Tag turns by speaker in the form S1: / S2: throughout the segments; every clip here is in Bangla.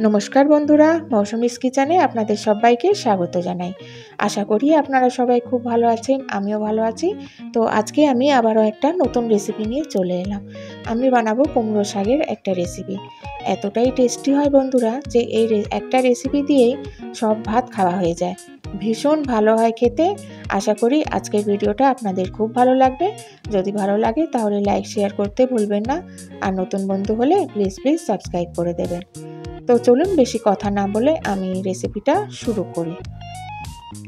S1: নমস্কার বন্ধুরা, মৌসুমীস কিচেনে আপনাদের সবাইকে স্বাগত জানাই। আশা করি আপনারা সবাই খুব ভালো আছেন, আমিও ভালো আছি। তো আজকে আমি আবারও একটা নতুন রেসিপি নিয়ে চলে এলাম। আমি বানাবো কুমড়ো শাকের একটা রেসিপি। এতটাই টেস্টি হয় বন্ধুরা যে এই একটা রেসিপি দিয়েই সব ভাত খাওয়া হয়ে যায়। ভীষণ ভালো হয় খেতে। আশা করি আজকের ভিডিওটা আপনাদের খুব ভালো লাগবে। যদি ভালো লাগে তাহলে লাইক শেয়ার করতে ভুলবেন না। আর নতুন বন্ধু হলে প্লিজ সাবস্ক্রাইব করে দেবেন। তো চলুন বেশি কথা না বলে আমি রেসিপিটা শুরু করি।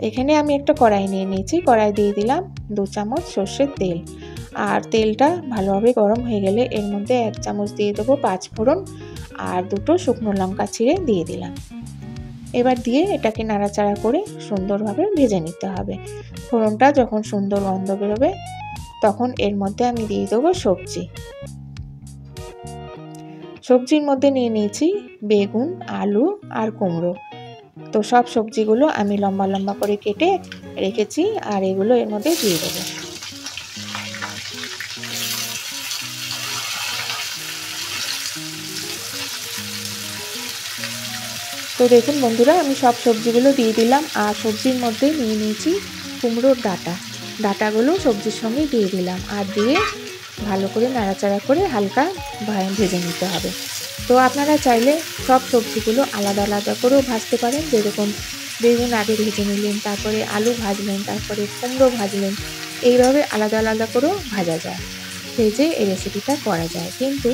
S1: এখানে আমি একটা কড়াই নিয়ে নিয়েছি। কড়াই দিয়ে দিলাম 2 চামচ সর্ষের তেল। আর তেলটা ভালোভাবে গরম হয়ে গেলে এর মধ্যে 1 চামচ দিয়ে দেবো 5 ফোড়ন আর 2টো শুকনো লঙ্কা ছিঁড়ে দিয়ে দিলাম। এবার দিয়ে এটাকে নাড়াচাড়া করে সুন্দরভাবে ভেজে নিতে হবে। ফোড়নটা যখন সুন্দর গন্ধ বেরোবে তখন এর মধ্যে আমি দিয়ে দেবো সবজির মধ্যে নিয়ে নিয়েছি বেগুন, আলু আর কুমড়ো। তো সব সবজিগুলো আমি লম্বা লম্বা করে কেটে রেখেছি আর এগুলো এর মধ্যে দিয়ে দেবো। তো দেখুন বন্ধুরা, আমি সব সবজিগুলো দিয়ে দিলাম আর সবজির মধ্যে নিয়ে নিয়েছি কুমড়োর ডাঁটাগুলো সবজির সঙ্গে দিয়ে দিলাম আর দিয়ে ভালো করে নাড়াচাড়া করে হালকা ভেজে নিতে হবে। তো আপনারা চাইলে সব সবজিগুলো আলাদা আলাদা করেও ভাজতে পারেন, যেরকম বেগুন আগে ভেজে নিলেন, তারপরে আলু ভাজলেন, তারপরে কুমড়ো ভাজলেন, এইভাবে আলাদা আলাদা করেও ভাজা যায়, ভেজে এই রেসিপিটা করা যায়। কিন্তু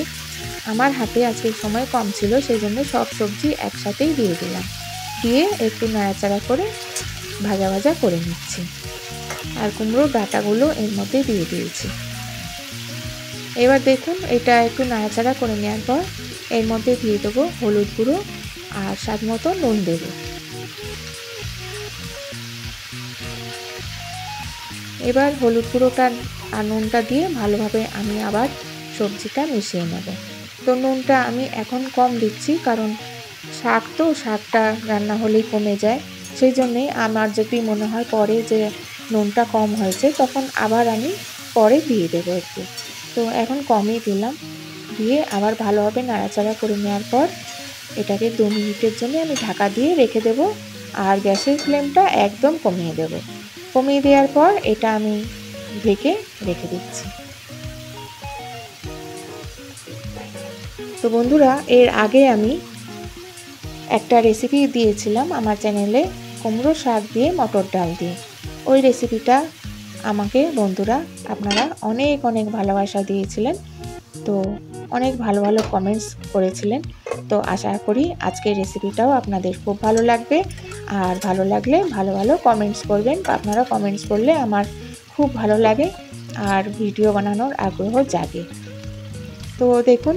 S1: আমার হাতে আজকে সময় কম ছিল, সেই জন্য সব সবজি একসাথেই দিয়ে দিলাম, দিয়ে একটু নাড়াচাড়া করে ভাজা ভাজা করে নিচ্ছি আর কুমড়োর ডাঁটাগুলো এর মধ্যে দিয়ে দিয়েছি। এবার দেখুন এটা একটু নাড়াচাড়া করে নেওয়ার পর এর মধ্যে দিয়ে দেবো হলুদ গুঁড়ো আর স্বাদ মতো নুন দেবো। এবার হলুদ গুঁড়োটা আর নুনটা দিয়ে ভালোভাবে আমি আবার সবজিটা মিশিয়ে নেব। তো নুনটা আমি এখন কম দিচ্ছি, কারণ শাকটা রান্না হলেই কমে যায়। সেই জন্যেই আমার যদি মনে হয় পরে যে নুনটা কম হয়েছে তখন আবার আমি পরে দিয়ে দেবো একটু। তো এখন কমই দিলাম, দিয়ে আবার ভালোভাবে নাড়াচাড়া করে নেওয়ার পর এটাকে 2 মিনিটের জন্য আমি ঢাকা দিয়ে রেখে দেব আর গ্যাসের ফ্লেমটা একদম কমিয়ে দেব। কমিয়ে দেওয়ার পর এটা আমি ঢেকে রেখে দিচ্ছি। তো বন্ধুরা, এর আগে আমি একটা রেসিপি দিয়েছিলাম আমার চ্যানেলে কুমড়ো শাক দিয়ে মটর ডাল দিয়ে। ওই রেসিপিটা আমাকে বন্ধুরা আপনারা অনেক অনেক ভালোবাসা দিয়েছিলেন, তো অনেক ভালো ভালো কমেন্টস করেছিলেন। তো আশা করি আজকের রেসিপিটাও আপনাদের খুব ভালো লাগবে। আর ভালো লাগলে ভালো ভালো কমেন্টস করবেন। আপনারা কমেন্টস করলে আমার খুব ভালো লাগে আর ভিডিও বানানোর আগ্রহ জাগে। তো দেখুন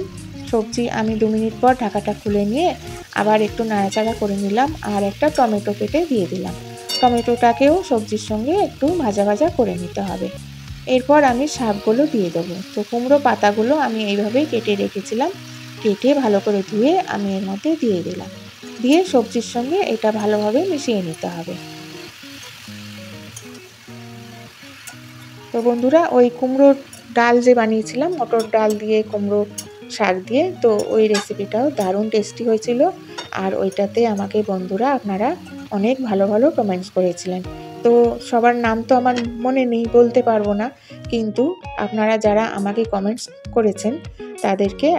S1: সবজি আমি 2 মিনিট পর ঢাকাটা খুলে নিয়ে আবার একটু নাড়াচাড়া করে নিলাম আর একটা টমেটো কেটে দিয়ে দিলাম। টমেটোটাকেও সবজির সঙ্গে একটু ভাজা ভাজা করে নিতে হবে। এরপর আমি শাকগুলো দিয়ে দেবো। তো কুমড়ো পাতাগুলো আমি এইভাবেই কেটে রেখেছিলাম, কেটে ভালো করে ধুয়ে আমি এর মধ্যে দিয়ে দিলাম, দিয়ে সবজির সঙ্গে এটা ভালোভাবে মিশিয়ে নিতে হবে। তো বন্ধুরা, ওই কুমড়োর ডাল যে বানিয়েছিলাম মটর ডাল দিয়ে কুমড়ো শাক দিয়ে, তো ওই রেসিপিটাও দারুণ টেস্টি হয়েছিল। আর ওইটাতে আমাকে বন্ধুরা আপনারা অনেক ভালো ভালো কমেন্টস করেছিলেন। তো সবার নাম তো আমার মনে নেই, বলতে পারবো না, কিন্তু আপনারা যারা আমাকে কমেন্টস করেছেন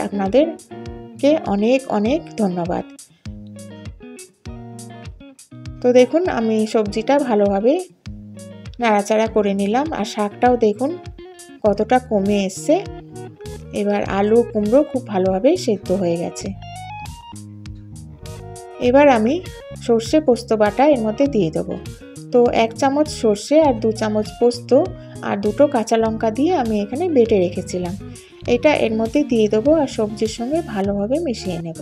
S1: আপনাদেরকে অনেক অনেক ধন্যবাদ। তো দেখুন আমি সবজিটা ভালোভাবে নাড়াচাড়া করে নিলাম আর শাকটাও দেখুন কতটা কমে এসছে। এবার আলু কুমড়ো খুব ভালোভাবে সেদ্ধ হয়ে গেছে। এবার আমি সর্ষে পোস্ত বাটা এর মধ্যে দিয়ে দেবো। তো 1 চামচ সর্ষে আর 2 চামচ পোস্ত আর 2টো কাঁচা লঙ্কা দিয়ে আমি এখানে বেটে রেখেছিলাম, এটা এর মধ্যে দিয়ে দেবো আর সবজির সঙ্গে ভালোভাবে মিশিয়ে নেব।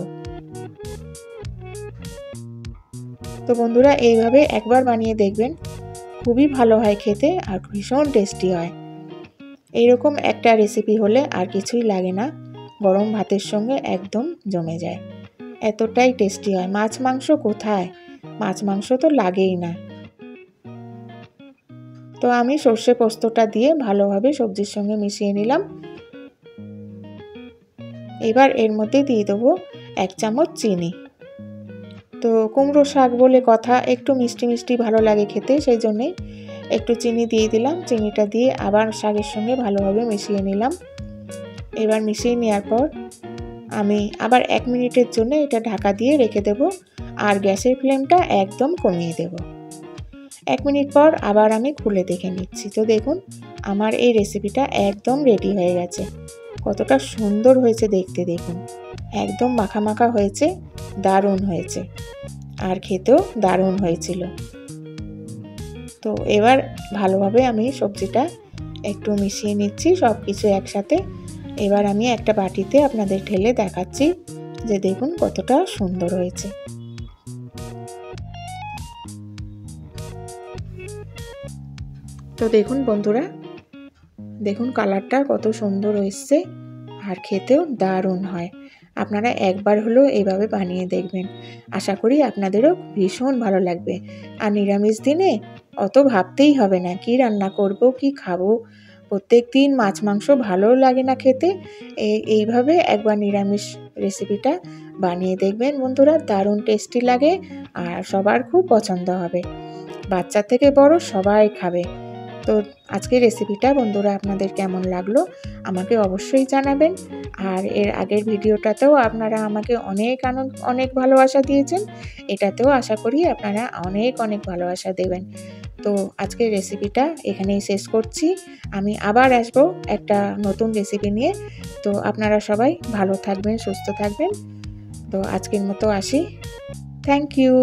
S1: তো বন্ধুরা, এইভাবে একবার বানিয়ে দেখবেন, খুবই ভালো হয় খেতে আর ভীষণ টেস্টি হয়। এইরকম একটা রেসিপি হলে আর কিছুই লাগে না, গরম ভাতের সঙ্গে একদম জমে যায়, এতটাই টেস্টি হয়। মাছ মাংস কোথায়, মাছ মাংস তো লাগেই না। তো আমি সর্ষে পোস্তটা দিয়ে ভালোভাবে সবজির সঙ্গে মিশিয়ে নিলাম। এবার এর মধ্যে দিয়ে দেবো 1 চামচ চিনি। তো কুমড়ো শাক বলে কথা, একটু মিষ্টি মিষ্টি ভালো লাগে খেতে, সেই জন্যেই একটু চিনি দিয়ে দিলাম। চিনিটা দিয়ে আবার শাকের সঙ্গে ভালোভাবে মিশিয়ে নিলাম। এবার মিশিয়ে নেওয়ার পর আমি আবার 1 মিনিটের জন্য এটা ঢাকা দিয়ে রেখে দেব, আর গ্যাসের ফ্লেমটা একদম কমিয়ে দেব। 1 মিনিট পর আবার আমি খুলে দেখে নিচ্ছি। তো দেখুন আমার এই রেসিপিটা একদম রেডি হয়ে গেছে। কতটা সুন্দর হয়েছে দেখতে, দেখুন একদম মাখা মাখা হয়েছে, দারুণ হয়েছে, আর খেতেও দারুণ হয়েছিল। তো এবার ভালোভাবে আমি সবজিটা একটু মিশিয়ে নিচ্ছি সব কিছু একসাথে। এবার আমি একটা বাটিতে আপনাদের ঢেলে দেখাচ্ছি যে দেখুন কতটা সুন্দর হয়েছে। তো দেখুন বন্ধুরা, দেখুন কালারটা কত সুন্দর এসছে, আর খেতেও দারুণ হয়। আপনারা একবার হলেও এইভাবে বানিয়ে দেখবেন, আশা করি আপনাদেরও ভীষণ ভালো লাগবে। আর নিরামিষ দিনে অত ভাবতেই হবে না কি রান্না করব, কি খাবো। প্রত্যেক দিন মাছ মাংস ভালোও লাগে না খেতে, এইভাবে একবার নিরামিষ রেসিপিটা বানিয়ে দেখবেন বন্ধুরা, দারুণ টেস্টি লাগে আর সবার খুব পছন্দ হবে। বাচ্চা থেকে বড় সবাই খাবে। তো আজকের রেসিপিটা বন্ধুরা আপনাদের কেমন লাগলো আমাকে অবশ্যই জানাবেন। আর এর আগের ভিডিওটাতেও আপনারা আমাকে অনেক ভালোবাসা দিয়েছেন, এটাতেও আশা করি আপনারা অনেক ভালোবাসা দেবেন। তো আজকের রেসিপিটা এখানেই শেষ করছি। আমি আবার আসবো একটা নতুন রেসিপি নিয়ে। তো আপনারা সবাই ভালো থাকবেন, সুস্থ থাকবেন। তো আজকের মতো আসি। Thank you.